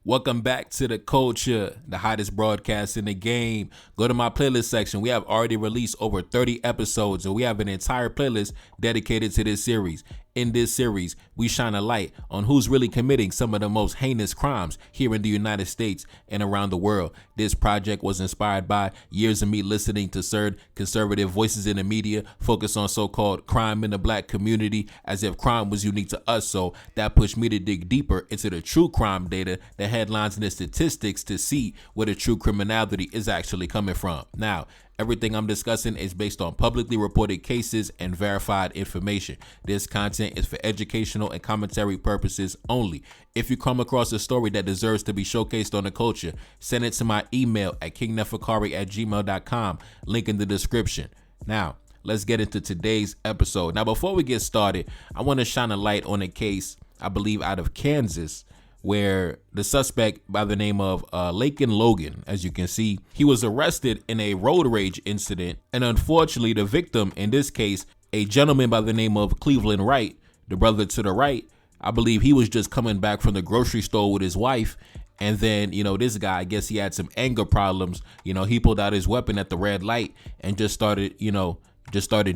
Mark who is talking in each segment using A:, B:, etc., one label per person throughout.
A: Welcome back to the culture, the hottest broadcast in the game. Go to my playlist section. We have already released over 30 episodes, and we have an entire playlist dedicated to this series. In this series, we shine a light on who's really committing some of the most heinous crimes here in the United States and around the world. This project was inspired by years of me listening to certain conservative voices in the media focus on so-called crime in the black community as if crime was unique to us. So that pushed me to dig deeper into the true crime data, the headlines and the statistics to see where the true criminality is actually coming from. Now, everything I'm discussing is based on publicly reported cases and verified information. This content is for educational and commentary purposes only. If you come across a story that deserves to be showcased on the culture, send it to my email at kingnefakari@gmail.com, link in the description. Now, let's get into today's episode. Now, before we get started, I want to shine a light on a case, I believe out of Kansas, where the suspect by the name of Laken Logan, as you can see, he was arrested in a road rage incident. And unfortunately, the victim in this case, a gentleman by the name of Cleveland Wright, the brother to the right, I believe he was just coming back from the grocery store with his wife. And then, this guy, I guess he had some anger problems. He pulled out his weapon at the red light and just started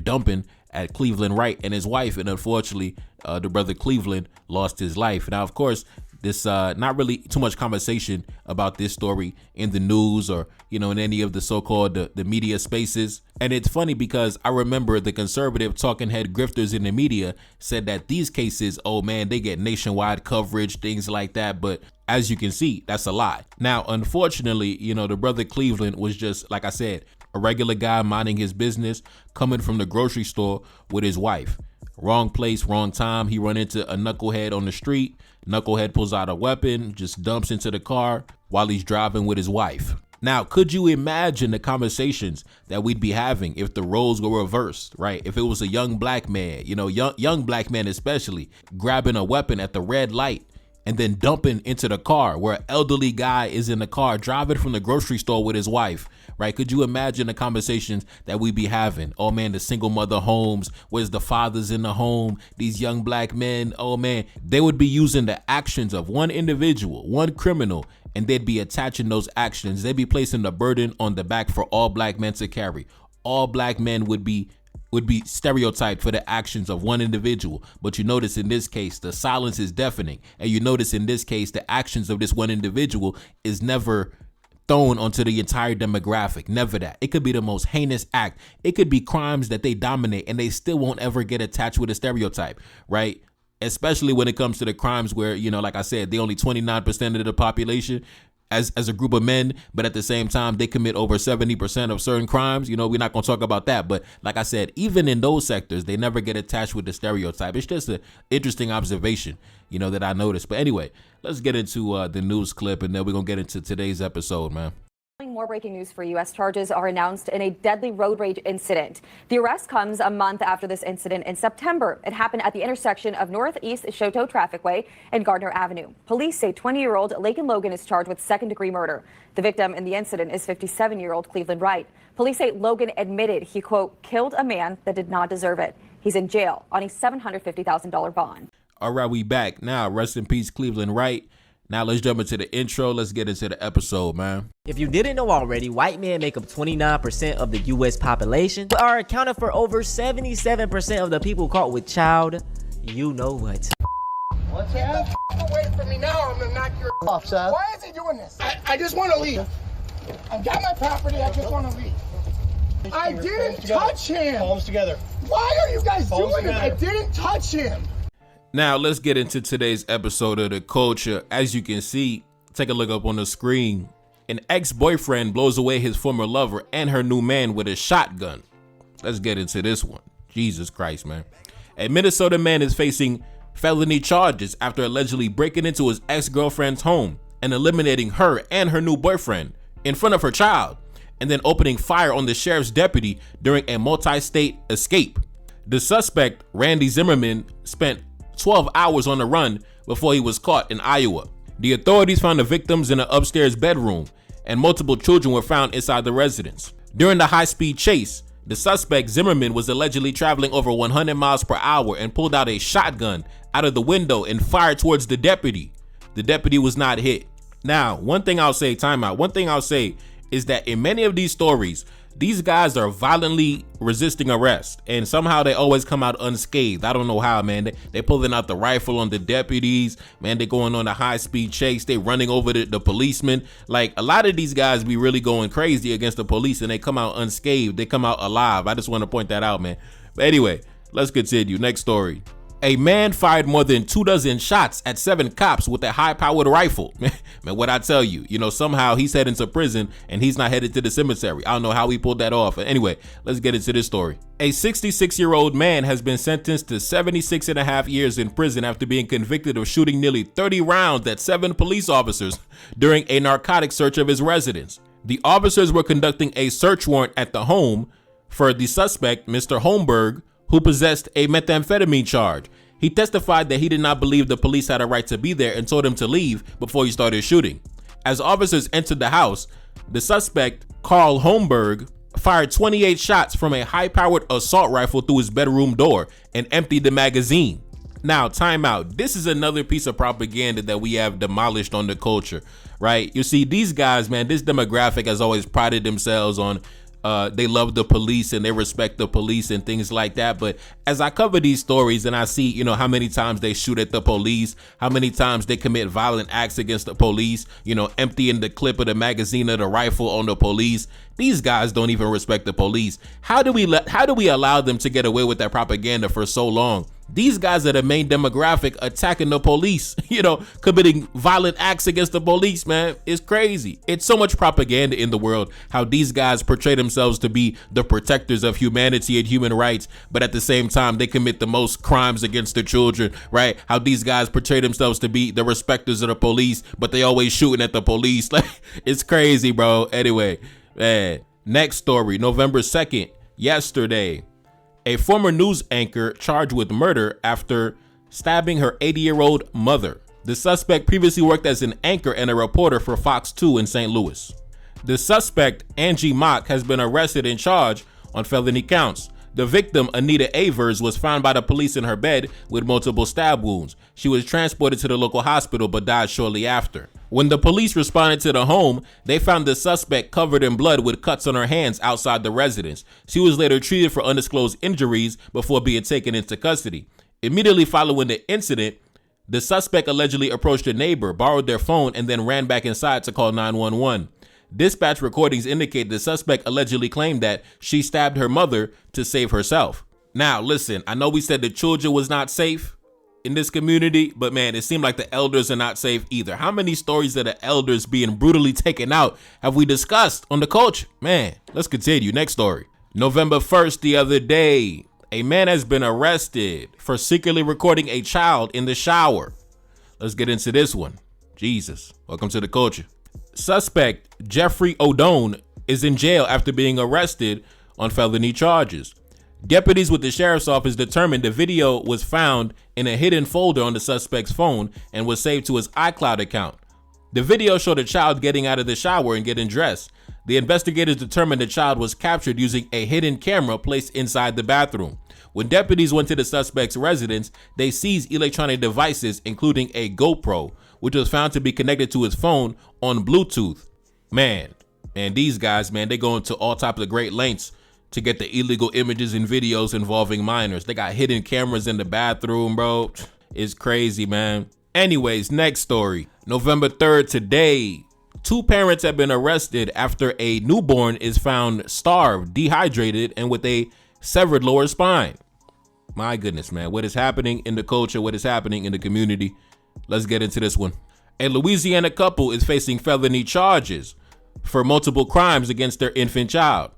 A: dumping at Cleveland Wright and his wife. And unfortunately, the brother Cleveland lost his life. Now, of course, this not really too much conversation about this story in the news or in any of the so-called the media spaces. And it's funny because I remember the conservative talking head grifters in the media said that these cases, oh man, they get nationwide coverage, things like that. But as you can see, that's a lie. Now, unfortunately, the brother Cleveland was just, like I said, a regular guy minding his business, coming from the grocery store with his wife. Wrong place, wrong time. He run into a knucklehead on the street. Knucklehead pulls out a weapon, just dumps into the car while he's driving with his wife. Now, could you imagine the conversations that we'd be having if the roles were reversed, right? If it was a young black man, young black man especially, grabbing a weapon at the red light and then dumping into the car where an elderly guy is in the car driving from the grocery store with his wife, right? Could you imagine the conversations that we'd be having? Oh man, the single mother homes, where's the fathers in the home? These young black men, oh man, they would be using the actions of one individual, one criminal, and they'd be attaching those actions. They'd be placing the burden on the back for all black men to carry. All black men would be stereotyped for the actions of one individual. But you notice in this case, the silence is deafening. And you notice in this case, the actions of this one individual is never thrown onto the entire demographic. Never that. It could be the most heinous act. It could be crimes that they dominate and they still won't ever get attached with a stereotype, right? Especially when it comes to the crimes where, like I said, they only 29% of the population as a group of men, but at the same time, they commit over 70% of certain crimes. We're not going to talk about that. But like I said, even in those sectors, they never get attached with the stereotype. It's just an interesting observation, that I noticed. But anyway, let's get into the news clip, and then we're going to get into today's episode, man.
B: More breaking news for U.S. Charges are announced in a deadly road rage incident. The arrest comes a month after this incident in September. It happened at the intersection of Northeast Shootout Traffickway and Gardner Avenue. Police say 20-year-old Laken Logan is charged with second-degree murder. The victim in the incident is 57-year-old Cleveland Wright. Police say Logan admitted he, quote, killed a man that did not deserve it. He's in jail on a $750,000 bond. All
A: right, we back. Now, rest in peace, Cleveland Wright. Now let's jump into the intro. Let's get into the episode, man.
C: If you didn't know already, white men make up 29% of the U.S. population, but are accounted for over 77% of the people caught with child. You know what?
D: What's that? Get away from me now, I'm gonna knock your off, son. Why is he doing this? I just want to leave. I've got my property, I just want to leave. I didn't touch him. Palms together. Why are you guys doing this? I didn't touch him.
A: Now, let's get into today's episode of The Culture. As you can see, take a look up on the screen. An ex-boyfriend blows away his former lover and her new man with a shotgun. Let's get into this one. Jesus Christ, man. A Minnesota man is facing felony charges after allegedly breaking into his ex-girlfriend's home and eliminating her and her new boyfriend in front of her child, and then opening fire on the sheriff's deputy during a multi-state escape. The suspect, Randy Zimmerman, spent 12 hours on the run before he was caught in Iowa. The authorities found the victims in an upstairs bedroom, and multiple children were found inside the residence. During the high-speed chase, the suspect, Zimmerman, was allegedly traveling over 100 miles per hour and pulled out a shotgun out of the window and fired towards the deputy. The deputy was not hit. Now, one thing I'll say, timeout. One thing I'll say is that in many of these stories, these guys are violently resisting arrest, and somehow they always come out unscathed. I don't know how, man. They pulling out the rifle on the deputies, man. They going on a high-speed chase. They running over the policemen. Like, a lot of these guys be really going crazy against the police, and they come out unscathed. They come out alive. I just want to point that out, man. But anyway, let's continue. Next story. A man fired more than 24 shots at 7 cops with a high-powered rifle. Man, what I tell you, somehow he's heading to prison and he's not headed to the cemetery. I don't know how he pulled that off. Anyway, let's get into this story. A 66-year-old man has been sentenced to 76 and a half years in prison after being convicted of shooting nearly 30 rounds at 7 police officers during a narcotic search of his residence. The officers were conducting a search warrant at the home for the suspect, Mr. Holmberg, who possessed a methamphetamine charge. He testified that he did not believe the police had a right to be there and told him to leave before he started shooting. As officers entered the house, the suspect, Carl Holmberg, fired 28 shots from a high-powered assault rifle through his bedroom door and emptied the magazine. Now, time out. This is another piece of propaganda that we have demolished on the culture, right? You see, these guys, man, this demographic has always prided themselves on they love the police and they respect the police and things like that. But as I cover these stories and I see, how many times they shoot at the police, how many times they commit violent acts against the police, emptying the clip of the magazine of the rifle on the police. These guys don't even respect the police. How do we allow them to get away with that propaganda for so long? These guys are the main demographic attacking the police, committing violent acts against the police, man. It's crazy. It's so much propaganda in the world, how these guys portray themselves to be the protectors of humanity and human rights, but at the same time, they commit the most crimes against the children, right? How these guys portray themselves to be the respecters of the police, but they always shooting at the police. Like, it's crazy, bro. Anyway, man, next story, November 2nd, yesterday. A former news anchor charged with murder after stabbing her 80-year-old mother. The suspect previously worked as an anchor and a reporter for Fox 2 in St. Louis. The suspect, Angie Mock, has been arrested and charged on felony counts. The victim, Anita Avers, was found by the police in her bed with multiple stab wounds. She was transported to the local hospital but died shortly after. When the police responded to the home, they found the suspect covered in blood with cuts on her hands outside the residence. She was later treated for undisclosed injuries before being taken into custody. Immediately following the incident, the suspect allegedly approached a neighbor, borrowed their phone, and then ran back inside to call 911. Dispatch recordings indicate the suspect allegedly claimed that she stabbed her mother to save herself. Now, listen, I know we said the children was not safe in this community, but man, it seemed like the elders are not safe either. How many stories of the elders being brutally taken out have we discussed on the culture? Man, let's continue. Next story. November 1st, the other day, a man has been arrested for secretly recording a child in the shower. Let's get into this one. Jesus, welcome to the culture. Suspect Jeffrey O'Done is in jail after being arrested on felony charges. Deputies with the sheriff's office determined the video was found in a hidden folder on the suspect's phone and was saved to his iCloud account. The video showed a child getting out of the shower and getting dressed. The investigators determined the child was captured using a hidden camera placed inside the bathroom. When deputies went to the suspect's residence, they seized electronic devices, including a GoPro, which was found to be connected to his phone on Bluetooth. Man, these guys, man, they go into all types of great lengths to get the illegal images and videos involving minors. They got hidden cameras in the bathroom, bro. It's crazy, man. Anyways, next story. November 3rd, today, 2 parents have been arrested after a newborn is found starved, dehydrated, and with a severed lower spine. My goodness, man. What is happening in the culture? What is happening in the community? Let's get into this one. A Louisiana couple is facing felony charges for multiple crimes against their infant child.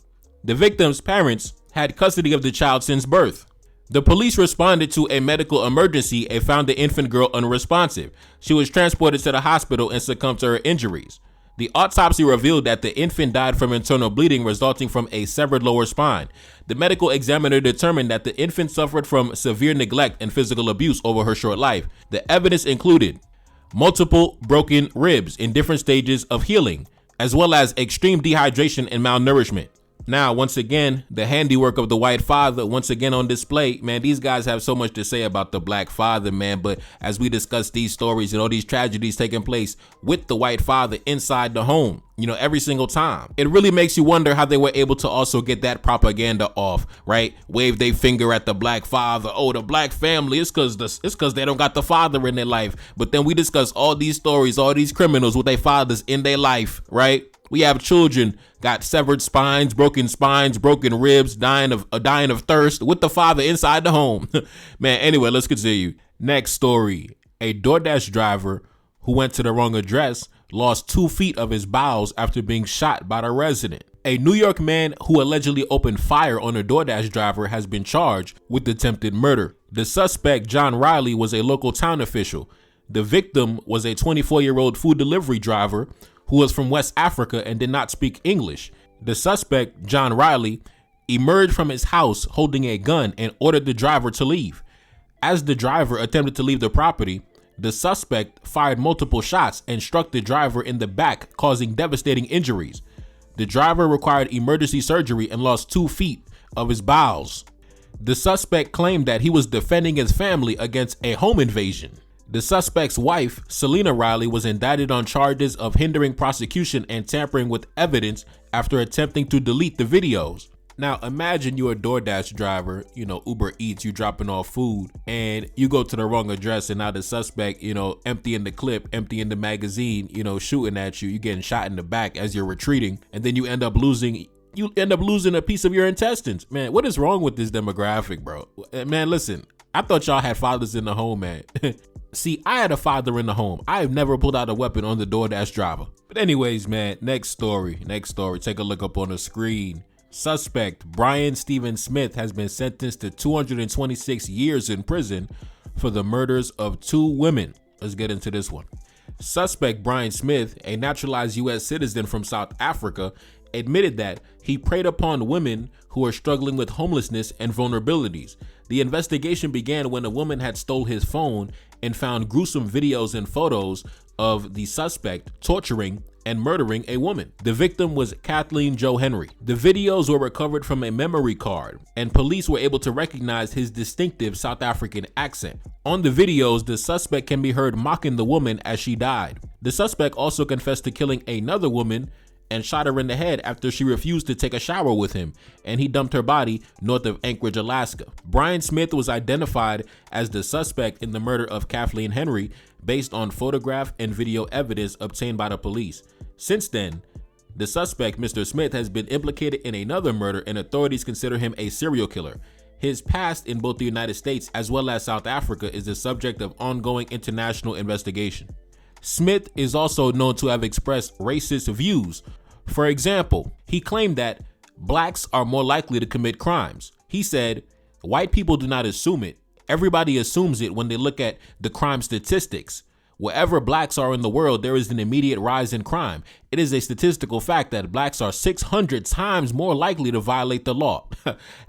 A: The victim's parents had custody of the child since birth. The police responded to a medical emergency and found the infant girl unresponsive. She was transported to the hospital and succumbed to her injuries. The autopsy revealed that the infant died from internal bleeding resulting from a severed lower spine. The medical examiner determined that the infant suffered from severe neglect and physical abuse over her short life. The evidence included multiple broken ribs in different stages of healing, as well as extreme dehydration and malnourishment. Now, once again, the handiwork of the white father, once again on display. Man, these guys have so much to say about the black father, man. But as we discuss these stories and all these tragedies taking place with the white father inside the home, you know, every single time, it really makes you wonder how they were able to also get that propaganda off, right? Wave their finger at the black father. Oh, the black family, it's because they don't got the father in their life. But then we discuss all these stories, all these criminals with their fathers in their life, right? We have children got severed spines, broken ribs, dying of thirst with the father inside the home. Man, anyway, let's continue. Next story. A DoorDash driver who went to the wrong address lost 2 feet of his bowels after being shot by the resident. A New York man who allegedly opened fire on a DoorDash driver has been charged with attempted murder. The suspect, John Riley, was a local town official. The victim was a 24-year-old food delivery driver who was from West Africa and did not speak English. The suspect, John Riley, emerged from his house holding a gun and ordered the driver to leave. As the driver attempted to leave the property, the suspect fired multiple shots and struck the driver in the back, causing devastating injuries. The driver required emergency surgery and lost 2 feet of his bowels. The suspect claimed that he was defending his family against a home invasion. The suspect's wife, Selena Riley, was indicted on charges of hindering prosecution and tampering with evidence after attempting to delete the videos. Now, imagine you're a DoorDash driver, you know, Uber Eats, you dropping off food, and you go to the wrong address, and now the suspect, you know, emptying the clip, emptying the magazine, you know, shooting at you, getting shot in the back as you're retreating, and then you end up losing a piece of your intestines. Man, what is wrong with this demographic, bro? Man, listen, I thought y'all had fathers in the home, man. See, I had a father in the home. I have never pulled out a weapon on the DoorDash driver. But anyways, man, next story. Take a look up on the screen. Suspect Brian Stephen Smith has been sentenced to 226 years in prison for the murders of 2 women. Let's get into this one. Suspect Brian Smith, a naturalized U.S. citizen from South Africa, admitted that he preyed upon women who are struggling with homelessness and vulnerabilities. The investigation began when a woman had stole his phone and found gruesome videos and photos of the suspect torturing and murdering a woman. The victim was Kathleen Jo Henry. The videos were recovered from a memory card, and police were able to recognize his distinctive South African accent. On the videos, the suspect can be heard mocking the woman as she died. The suspect also confessed to killing another woman and shot her in the head after she refused to take a shower with him, and he dumped her body north of Anchorage, Alaska. Brian Smith was identified as the suspect in the murder of Kathleen Henry based on photograph and video evidence obtained by the police. Since then, the suspect, Mr. Smith, has been implicated in another murder, and authorities consider him a serial killer. His past in both the United States as well as South Africa is the subject of ongoing international investigation. Smith is also known to have expressed racist views. For example, he claimed that blacks are more likely to commit crimes. He said, "White people do not assume it. Everybody assumes it when they look at the crime statistics. Wherever blacks are in the world, there is an immediate rise in crime. It is a statistical fact that blacks are 600 times more likely to violate the law."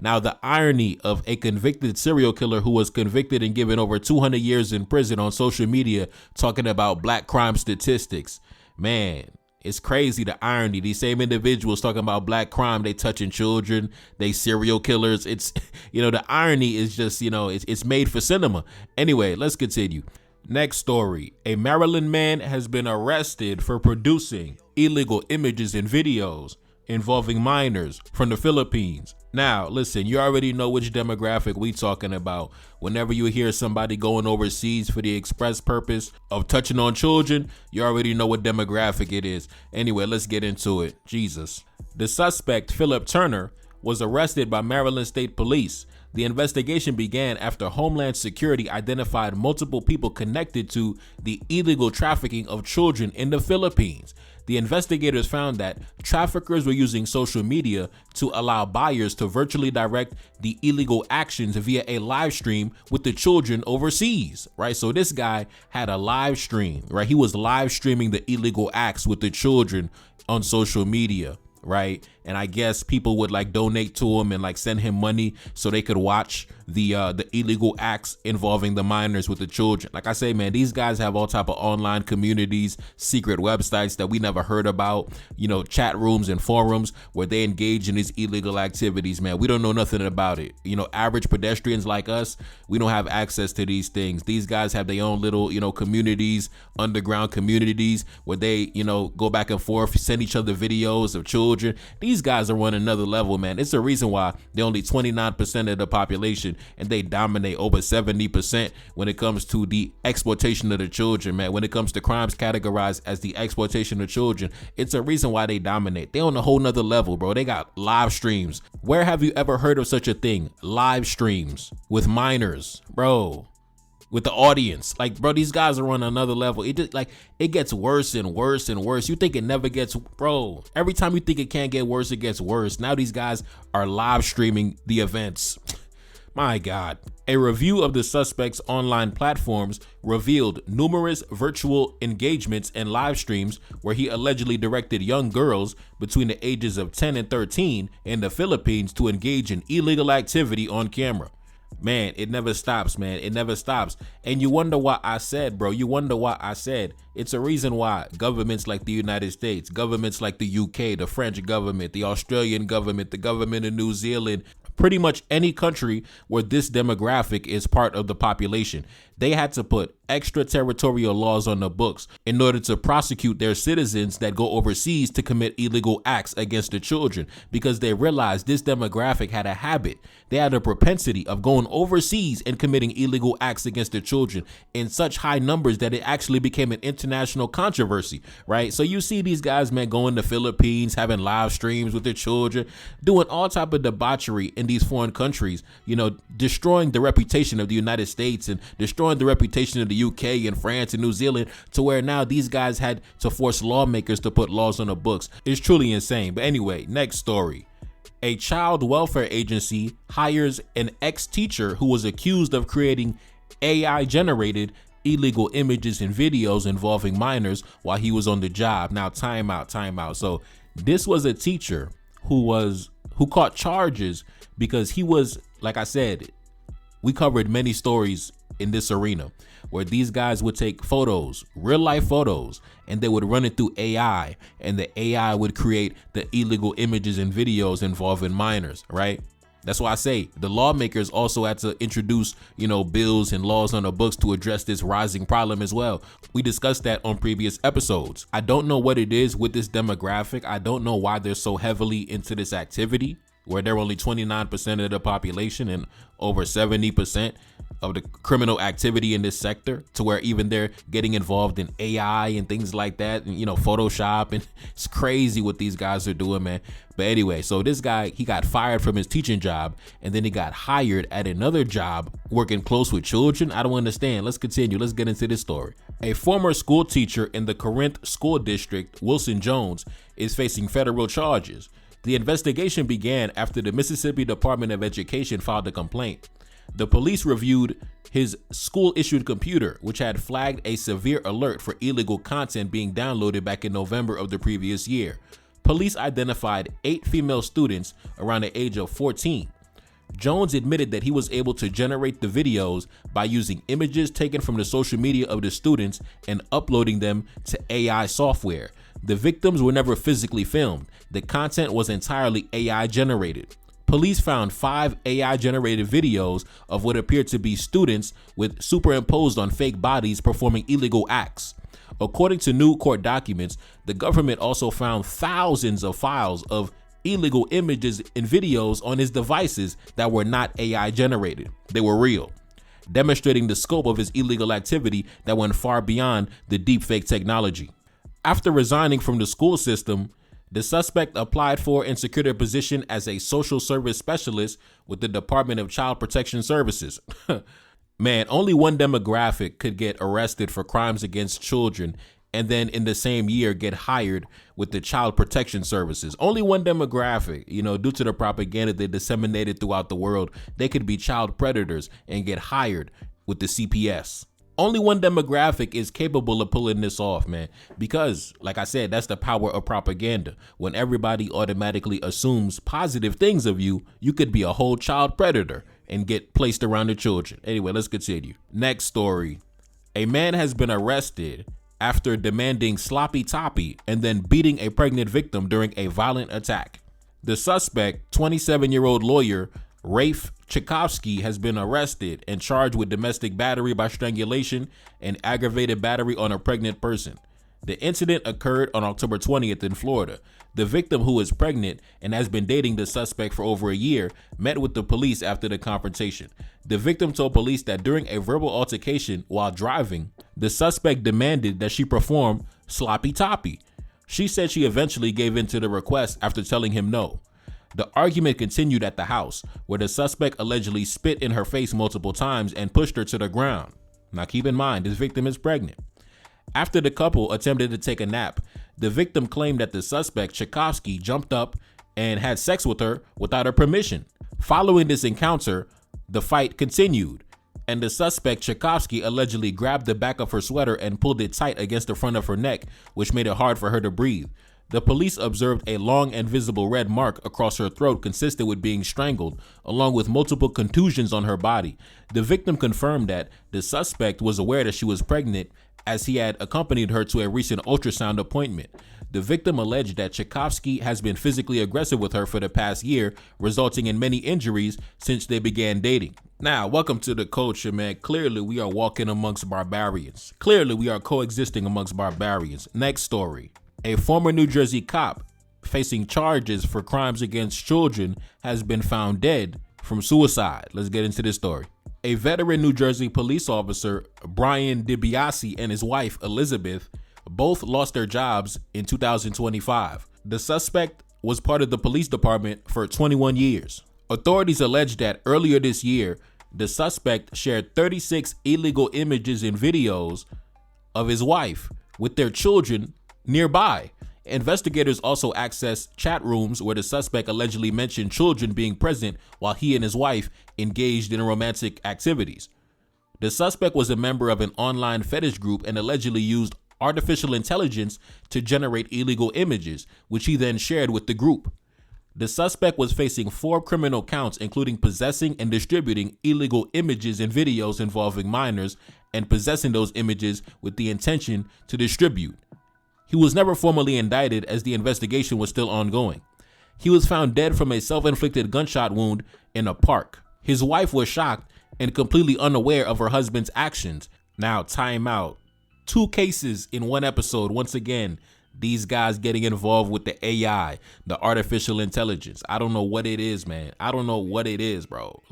A: Now, the irony of a convicted serial killer who was convicted and given over 200 years in prison on social media talking about black crime statistics. Man, it's crazy, the irony. These same individuals talking about black crime, they touching children, they serial killers. It's, you know, the irony is just, you know, it's made for cinema. Anyway, let's continue. Next story. A Maryland man has been arrested for producing illegal images and videos involving minors from the Philippines. Now, listen, you already know which demographic we talking about. Whenever you hear somebody going overseas for the express purpose of touching on children, you already know what demographic it is. Anyway, let's get into it. Jesus. The suspect, Philip Turner, was arrested by Maryland State Police. The investigation began after Homeland Security identified multiple people connected to the illegal trafficking of children in the Philippines. The investigators found that traffickers were using social media to allow buyers to virtually direct the illegal actions via a live stream with the children overseas, right? So this guy had a live stream, right? He was live streaming the illegal acts with the children on social media, right? and I guess people would like donate to him and like send him money so they could watch the illegal acts involving the minors with the children. Like I say, man, these guys have all type of online communities, secret websites that we never heard about, you know, chat rooms and forums where they engage in these illegal activities, man. We don't know nothing about it. You know, average pedestrians like us, we don't have access to these things. These guys have their own little, you know, communities, underground communities where they, you know, go back and forth, send each other videos of children. These guys are on another level, man. It's a reason why they're only 29% of the population and they dominate over 70% when it comes to the exploitation of the children, man. When it comes to crimes categorized as the exploitation of children, it's a reason why they dominate. They on a whole nother level, bro. They got live streams. Where have you ever heard of such a thing? Live streams with minors, bro. With the audience, like, bro, these guys are on another level. It just like it gets worse and worse and worse. You think it never gets, bro? Every time you think it can't get worse, it gets worse. Now these guys are live streaming the events. My God. A review of the suspect's online platforms revealed numerous virtual engagements and live streams where he allegedly directed young girls between the ages of 10 and 13 in the Philippines to engage in illegal activity on camera. Man, it never stops, man. It never stops. And you wonder why I said, bro, it's a reason why governments like the United States, governments like the UK, the French government, the Australian government, the government of New Zealand, pretty much any country where this demographic is part of the population, they had to put extraterritorial laws on the books in order to prosecute their citizens that go overseas to commit illegal acts against the children, because they realized this demographic had a habit. They had a propensity of going overseas and committing illegal acts against the children in such high numbers that it actually became an international controversy, right? So you see these guys, man, going to Philippines, having live streams with their children, doing all type of debauchery in these foreign countries, you know, destroying the reputation of the United States and destroying the reputation of the UK and France and New Zealand, to where now these guys had to force lawmakers to put laws on the books. It's truly insane. But anyway, next story. A child welfare agency hires an ex-teacher who was accused of creating AI-generated illegal images and videos involving minors while he was on the job. Now, time out. So this was a teacher who caught charges because he was, like I said, we covered many stories in this arena where these guys would take photos, real life photos, and they would run it through AI, and the AI would create the illegal images and videos involving minors, right? That's why I say the lawmakers also had to introduce, you know, bills and laws on the books to address this rising problem as well. We discussed that on previous episodes. I don't know what it is with this demographic. I don't know why they're so heavily into this activity, where they're only 29% of the population and over 70% of the criminal activity in this sector, to where even they're getting involved in AI and things like that, and, you know, Photoshop, and it's crazy what these guys are doing, man. But anyway, so this guy, he got fired from his teaching job, and then he got hired at another job working close with children. I don't understand. Let's continue. Let's get into this story. A former school teacher in the Corinth School District, Wilson Jones, is facing federal charges. The investigation began after the Mississippi Department of Education filed a complaint. The police reviewed his school-issued computer, which had flagged a severe alert for illegal content being downloaded back in November of the previous year. Police identified 8 female students around the age of 14. Jones admitted that he was able to generate the videos by using images taken from the social media of the students and uploading them to AI software. The victims were never physically filmed. The content was entirely AI generated. Police found 5 AI generated videos of what appeared to be students with superimposed on fake bodies performing illegal acts. According to new court documents, the government also found thousands of files of illegal images and videos on his devices that were not AI generated. They were real, demonstrating the scope of his illegal activity that went far beyond the deepfake technology. After resigning from the school system, the suspect applied for and secured a position as a social service specialist with the Department of Child Protection Services. Man, only one demographic could get arrested for crimes against children and then in the same year get hired with the Child Protection Services. Only one demographic, you know, due to the propaganda they disseminated throughout the world, they could be child predators and get hired with the CPS. Only one demographic is capable of pulling this off, man. Because, like I said, that's the power of propaganda. When everybody automatically assumes positive things of you, you could be a whole child predator and get placed around the children. Anyway, let's continue. Next story. A man has been arrested after demanding sloppy toppy and then beating a pregnant victim during a violent attack. The suspect, 27-year-old lawyer Rafe Tchaikovsky, has been arrested and charged with domestic battery by strangulation and aggravated battery on a pregnant person. The incident occurred on October 20th in Florida. The victim, who is pregnant and has been dating the suspect for over a year, met with the police after the confrontation. The victim told police that during a verbal altercation while driving, the suspect demanded that she perform sloppy toppy. She said she eventually gave in to the request after telling him no. The argument continued at the house, where the suspect allegedly spit in her face multiple times and pushed her to the ground. Now keep in mind, this victim is pregnant. After the couple attempted to take a nap, the victim claimed that the suspect, Tchaikovsky, jumped up and had sex with her without her permission. Following this encounter, the fight continued, and the suspect, Tchaikovsky, allegedly grabbed the back of her sweater and pulled it tight against the front of her neck, which made it hard for her to breathe. The police observed a long and visible red mark across her throat consistent with being strangled, along with multiple contusions on her body. The victim confirmed that the suspect was aware that she was pregnant, as he had accompanied her to a recent ultrasound appointment. The victim alleged that Tchaikovsky has been physically aggressive with her for the past year, resulting in many injuries since they began dating. Now, welcome to the culture, man. Clearly, we are walking amongst barbarians. Clearly, we are coexisting amongst barbarians. Next story. A former New Jersey cop facing charges for crimes against children has been found dead from suicide. Let's get into this story. A veteran New Jersey police officer, Brian DiBiase, and his wife, Elizabeth, both lost their jobs in 2025. The suspect was part of the police department for 21 years. Authorities allege that earlier this year, the suspect shared 36 illegal images and videos of his wife with their children nearby. Investigators also accessed chat rooms where the suspect allegedly mentioned children being present while he and his wife engaged in romantic activities. The suspect was a member of an online fetish group and allegedly used artificial intelligence to generate illegal images, which he then shared with the group. The suspect was facing 4 criminal counts, including possessing and distributing illegal images and videos involving minors and possessing those images with the intention to distribute. He was never formally indicted as the investigation was still ongoing. He was found dead from a self-inflicted gunshot wound in a park. His wife was shocked and completely unaware of her husband's actions. Now, time out. 2 cases in one episode. Once again, these guys getting involved with the AI, the artificial intelligence. I don't know what it is, man. I don't know what it is, bro.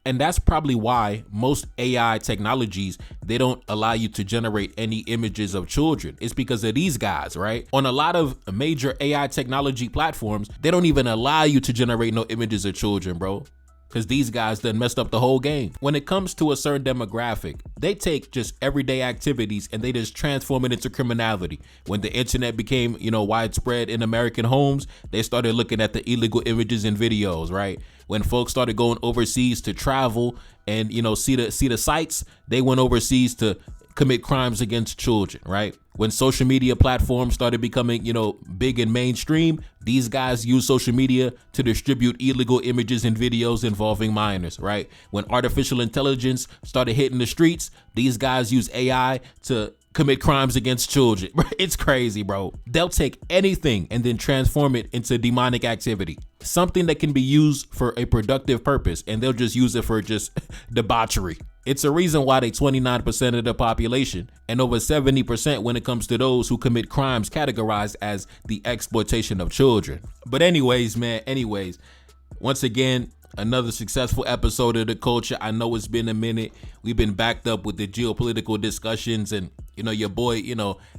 A: And that's probably why most AI technologies, they don't allow you to generate any images of children. It's because of these guys, right? On a lot of major AI technology platforms, they don't even allow you to generate no images of children, bro. Because these guys done messed up the whole game. When it comes to a certain demographic, they take just everyday activities and they just transform it into criminality. When the internet became, widespread in American homes, they started looking at the illegal images and videos, right? When folks started going overseas to travel and, see the sights, they went overseas to commit crimes against children, right? When social media platforms started becoming, big and mainstream, these guys use social media to distribute illegal images and videos involving minors, right? When artificial intelligence started hitting the streets, these guys use AI to commit crimes against children. It's crazy, bro. They'll take anything and then transform it into demonic activity, something that can be used for a productive purpose, and they'll just use it for just debauchery. It's a reason why they 29% of the population and over 70% when it comes to those who commit crimes categorized as the exploitation of children. But anyways, once again, another successful episode of The Culture. I know it's been a minute. We've been backed up with the geopolitical discussions, and your boy,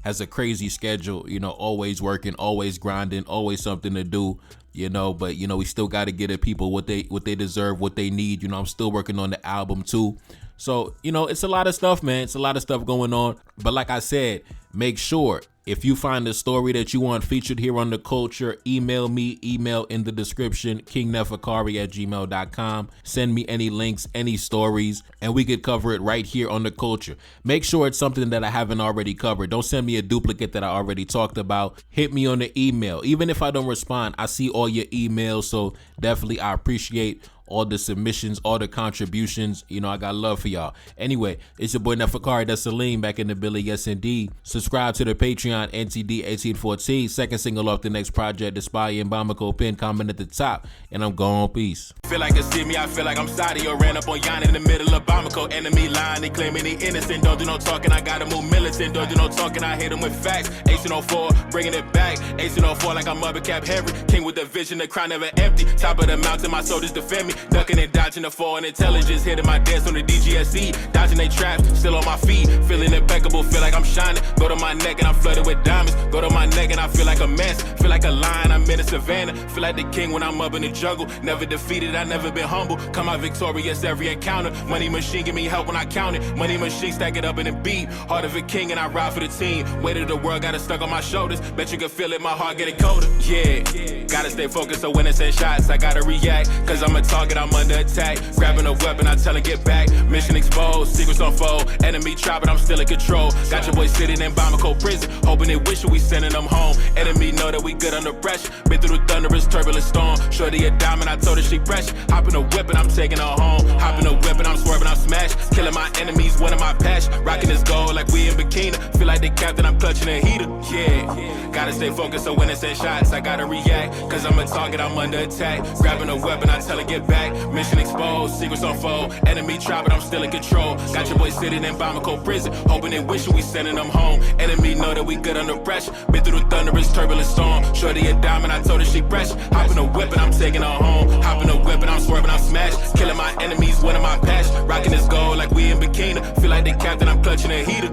A: has a crazy schedule, always working, always grinding, always something to do, but we still got to get the people what they deserve, what they need. I'm still working on the album too. So, it's a lot of stuff, man. It's a lot of stuff going on. But like I said, make sure If you find a story that you want featured here on The Culture, email me, email in the description, kingnefakari@gmail.com. Send me any links, any stories, and we could cover it right here on The Culture. Make sure it's something that I haven't already covered. Don't send me a duplicate that I already talked about. Hit me on the email. Even if I don't respond, I see all your emails, so definitely I appreciate all the submissions, all the contributions. You know, I got love for y'all. Anyway, it's your boy Nefakari. That's Salim back in the Billy. Yes, indeed. Subscribe to the Patreon, NTD1814. Second single off the next project, The Spy in Bamako. Pin comment at the top. And I'm gone. Peace.
E: Feel like it's see me, I feel like I'm Saudi or ran up on Yan in the middle of Bamako. Enemy line, they claiming he innocent. Don't do no talking, I gotta move militant. Don't do no talking, I hit him with facts. 1804, bringing it back. 1804 like I'm Mother Cap Henry. King with the vision, the crown never empty. Top of the mountain, my soldiers defend me. Ducking and dodging the foreign intelligence, hitting my dance on the DGSE, dodging they traps, still on my feet, feeling impeccable, feel like I'm shining. Go to my neck and I'm flooded with diamonds. Go to my neck and I feel like a mess, feel like a lion, I'm in the savannah. Feel like the king when I'm up in the jungle. Never defeated, I never been humble. Come out victorious every encounter. Money machine give me help when I count it. Money machine stack it up in a beat. Heart of a king and I ride for the team. Weight of the world got it stuck on my shoulders. Bet you can feel it, my heart getting colder. Yeah, gotta stay focused so when it's in shots, I gotta react. Cause I'm a target, I'm under attack. Grabbing a weapon, I tell her get back. Mission exposed, secrets unfold. Enemy try, but I'm still in control. Got your boy sitting in Bamako prison, hoping they wish we sending them home. Enemy know that we good under pressure. Been through the thunderous, turbulent storm. Shorty a diamond, I told her she pressure. Hop in a whip and I'm taking her home. Hop in a whip and I'm swerving, I'm smashed. Killing my enemies, one of my passion. Rocking this gold like we in bikini. Feel like the captain, I'm clutching a heater. Yeah, gotta stay focused so when it's in shots, I gotta react. Cause I'm a target, I'm under attack. Grabbing a weapon, I tell her get back. Mission exposed, secrets unfold. Enemy try, but I'm still in control. Got your boy sitting in Bamako prison, hoping they wish we sending them home. Enemy know that we good under pressure. Been through the thunderous, turbulent storm. Shorty a diamond, I told her she pressure. Hop in a whip and I'm taking her home. Hop in a whip and I'm swerving, I'm smashed. Killing my enemies, one of my passion. Rocking this gold like we in bikini. Feel like the captain, I'm clutching a heater.